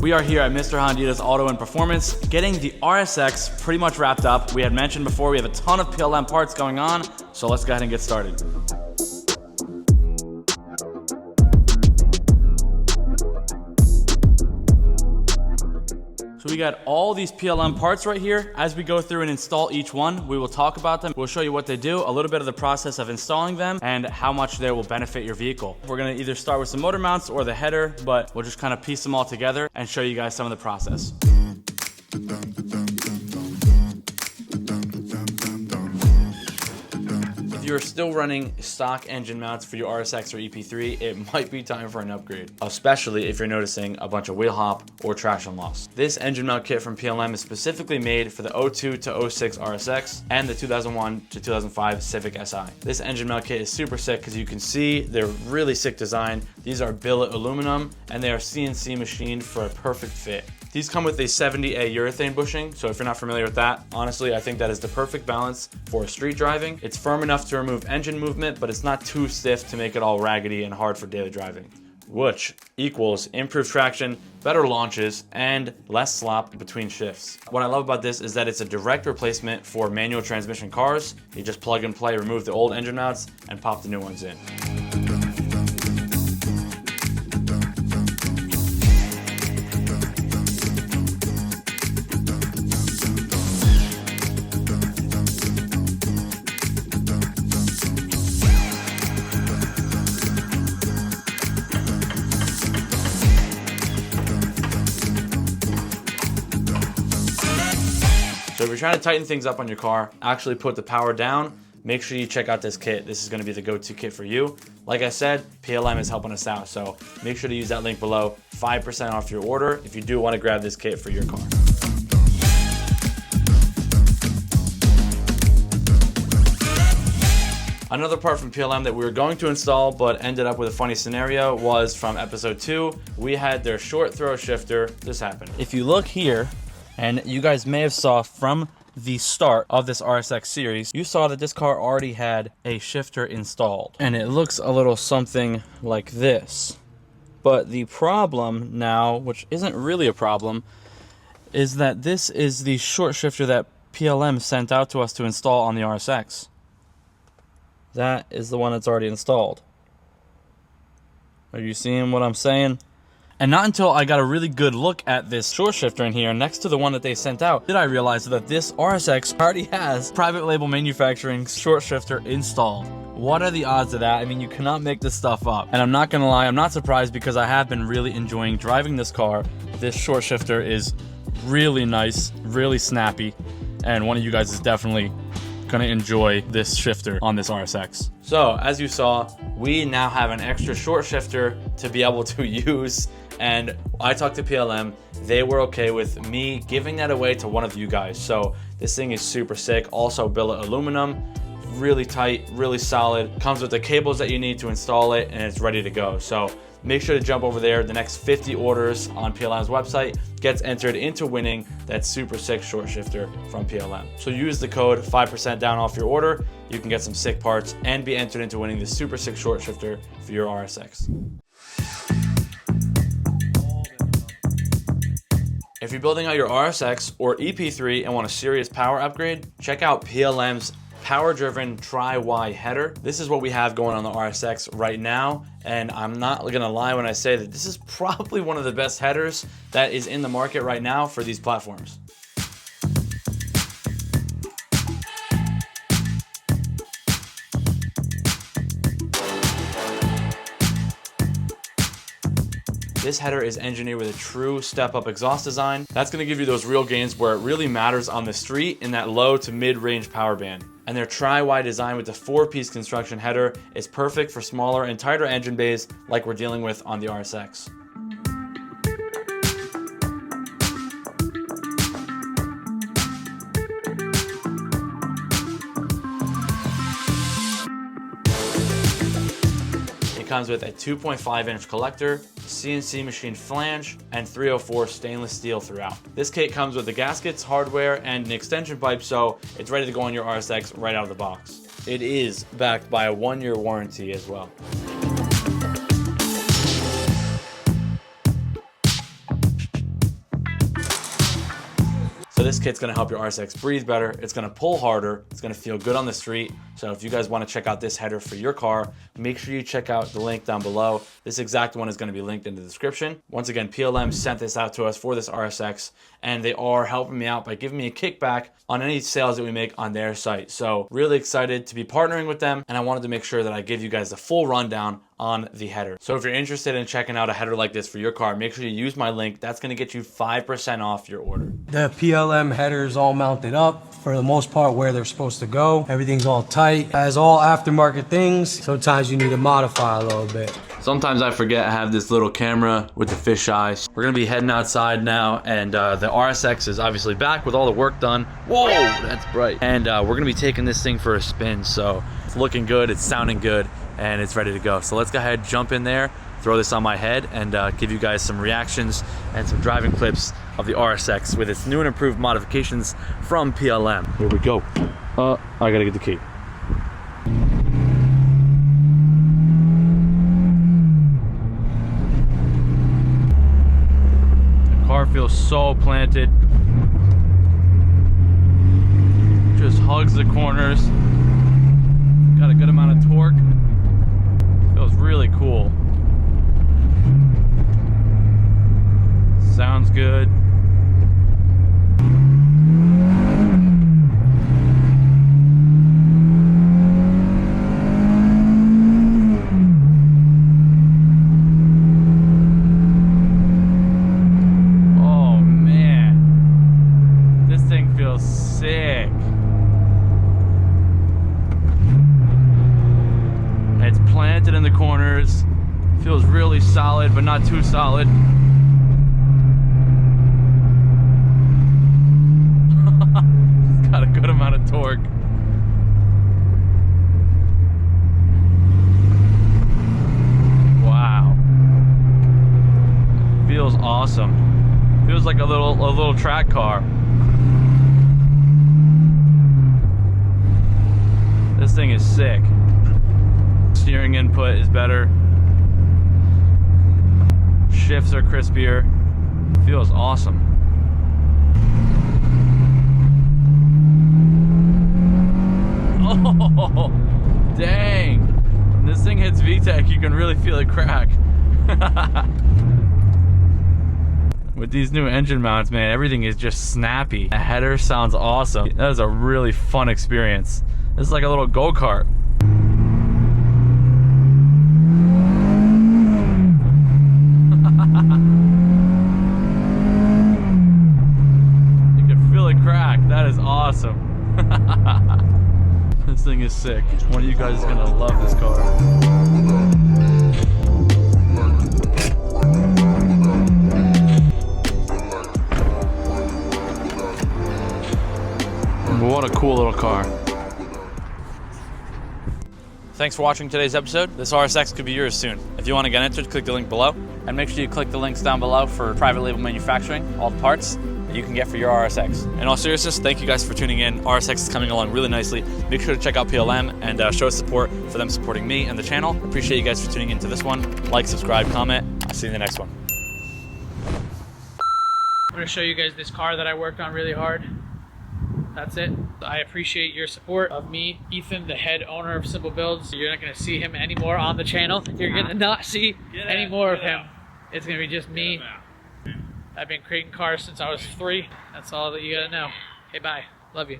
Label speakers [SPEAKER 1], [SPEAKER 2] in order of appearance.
[SPEAKER 1] We are here at Mr. Hondida's Auto and Performance, getting the RSX pretty much wrapped up. We had mentioned before we have a ton of PLM parts going on, so let's go ahead and get started. So we got all these PLM parts right here. As we go through and install each one, we will talk about them. We'll show you what they do, a little bit of the process of installing them, and how much they will benefit your vehicle. We're gonna either start with some motor mounts or the header, but we'll just kind of piece them all together and show you guys some of the process. If you're still running stock engine mounts for your RSX or EP3, it might be time for an upgrade, especially if you're noticing a bunch of wheel hop or traction loss. This engine mount kit from PLM is specifically made for the 02 to 06 RSX and the 2001 to 2005 Civic Si. This engine mount kit is super sick because you can see they're really sick design. These are billet aluminum and they are CNC machined for a perfect fit. These come with a 70A urethane bushing, so if you're not familiar with that, honestly, I think that is the perfect balance for street driving. It's firm enough to remove engine movement, but it's not too stiff to make it all raggedy and hard for daily driving, which equals improved traction, better launches, and less slop between shifts. What I love about this is that it's a direct replacement for manual transmission cars. You just plug and play, remove the old engine mounts, and pop the new ones in. So if you're trying to tighten things up on your car, actually put the power down, make sure you check out this kit. This is going to be the go-to kit for you. Like I said, PLM is helping us out, so make sure to use that link below. 5% off your order if you do want to grab this kit for your car. Another part from PLM that we were going to install but ended up with a funny scenario was from episode 2. We had their short throw shifter. This happened. If you look here, and you guys may have saw from the start of this RSX series, you saw that this car already had a shifter installed. And it looks a little something like this. But the problem now, which isn't really a problem, is that this is the short shifter that PLM sent out to us to install on the RSX. That is the one that's already installed. Are you seeing what I'm saying? And not until I got a really good look at this short shifter in here next to the one that they sent out did I realize that this RSX already has private label manufacturing short shifter installed. What are the odds of that? I mean, you cannot make this stuff up. And I'm not gonna lie, I'm not surprised because I have been really enjoying driving this car. This short shifter is really nice, really snappy, and one of you guys is definitely gonna enjoy this shifter on this RSX. So as you saw, we now have an extra short shifter to be able to use, and I talked to PLM. They were okay with me giving that away to one of you guys. So this thing is super sick. Also billet aluminum, really tight, really solid. Comes with the cables that you need to install it, and it's ready to go. So make sure to jump over there. The next 50 orders on PLM's website gets entered into winning that super sick short shifter from PLM. So use the code 5% down off your order. You can get some sick parts and be entered into winning the super sick short shifter for your RSX. If you're building out your RSX or EP3 and want a serious power upgrade, check out PLM's power-driven Tri-Y header. This is what we have going on the RSX right now, and I'm not gonna lie when I say that this is probably one of the best headers that is in the market right now for these platforms. This header is engineered with a true step-up exhaust design. That's gonna give you those real gains where it really matters on the street in that low to mid-range power band. And their Tri-Y design with the 4-piece construction header is perfect for smaller and tighter engine bays like we're dealing with on the RSX. It comes with a 2.5-inch collector, CNC machined flange, and 304 stainless steel throughout. This kit comes with the gaskets, hardware, and an extension pipe, so it's ready to go on your RSX right out of the box. It is backed by a 1-year warranty as well. So this kit's gonna help your RSX breathe better. It's gonna pull harder. It's gonna feel good on the street. So if you guys wanna check out this header for your car, make sure you check out the link down below. This exact one is gonna be linked in the description. Once again, PLM sent this out to us for this RSX, and they are helping me out by giving me a kickback on any sales that we make on their site. So really excited to be partnering with them, and I wanted to make sure that I give you guys the full rundown on the header. So if you're interested in checking out a header like this for your car, make sure you use my link. That's gonna get you 5% off your order.
[SPEAKER 2] The PLM headers all mounted up for the most part where they're supposed to go. Everything's all tight. As all aftermarket things, sometimes you need to modify a little bit.
[SPEAKER 1] Sometimes I forget I have this little camera with the fish eyes. We're gonna be heading outside now, and the RSX is obviously back with all the work done. Whoa, that's bright. And we're gonna be taking this thing for a spin, so it's looking good, it's sounding good, and it's ready to go. So let's go ahead, jump in there, throw this on my head, and give you guys some reactions and some driving clips of the RSX with its new and improved modifications from PLM. Here we go. I gotta get the key. The car feels so planted. Just hugs the corners. Got a good amount of torque. Feels really cool. Sounds good. Oh man, this thing feels sick. It's planted in the corners. Feels really solid, but not too solid. Got a good amount of torque. Wow. Feels awesome. Feels like a little track car. This thing is sick. Steering input is better. Shifts are crispier. Feels awesome. Oh, dang. When this thing hits VTEC, you can really feel it crack. With these new engine mounts, man, everything is just snappy. The header sounds awesome. That is a really fun experience. This is like a little go-kart. You can feel it crack. That is awesome. This thing is sick. One of you guys is gonna love this car. What a cool little car. Thanks for watching today's episode. This RSX could be yours soon. If you want to get entered, click the link below. And make sure you click the links down below for private label manufacturing, all the parts that you can get for your RSX. In all seriousness, thank you guys for tuning in. RSX is coming along really nicely. Make sure to check out PLM and show support for them supporting me and the channel. Appreciate you guys for tuning into this one. Like, subscribe, comment. I'll see you in the next one.
[SPEAKER 3] I'm going to show you guys this car that I worked on really hard. That's it. I appreciate your support of me, Ethan, the head owner of Simple Builds. You're not going to see him anymore on the channel. You're going to not see any more of him. It's going to be just me. I've been creating cars since I was 3. That's all that you got to know. Okay, bye. Love you.